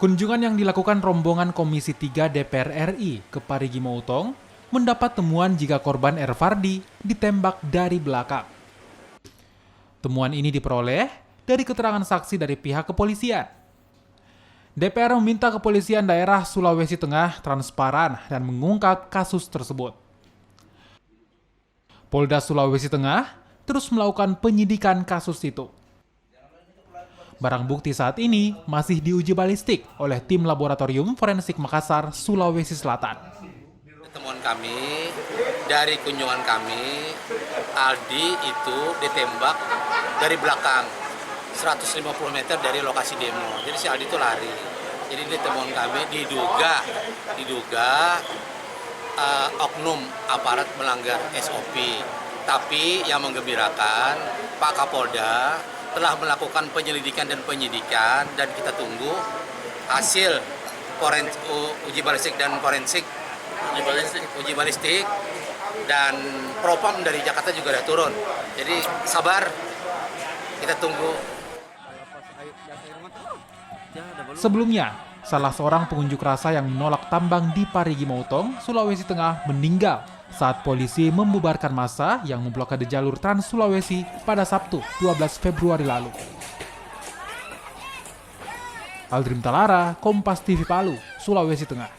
Kunjungan yang dilakukan rombongan Komisi 3 DPR RI ke Parigi Motong mendapat temuan jika korban Erfardi ditembak dari belakang. Temuan ini diperoleh dari keterangan saksi dari pihak kepolisian. DPR meminta kepolisian daerah Sulawesi Tengah transparan dan mengungkap kasus tersebut. Polda Sulawesi Tengah terus melakukan penyidikan kasus itu. Barang bukti saat ini masih diuji balistik oleh tim Laboratorium Forensik Makassar, Sulawesi Selatan. Temuan kami, dari kunjungan kami, Aldi itu ditembak dari belakang, 150 meter dari lokasi demo. Jadi si Aldi itu lari. Jadi di temuan kami diduga oknum aparat melanggar SOP. Tapi yang menggembirakan, Pak Kapolda telah melakukan penyelidikan dan penyidikan, dan kita tunggu hasil uji balistik dan forensik, uji balistik dan propam dari Jakarta juga sudah turun. Jadi sabar, kita tunggu. Sebelumnya, salah seorang pengunjuk rasa yang menolak tambang di Parigi Motong, Sulawesi Tengah meninggal saat polisi membubarkan massa yang memblokade jalur Trans Sulawesi pada Sabtu 12 Februari lalu. Aldrim Talara, Kompas TV Palu, Sulawesi Tengah.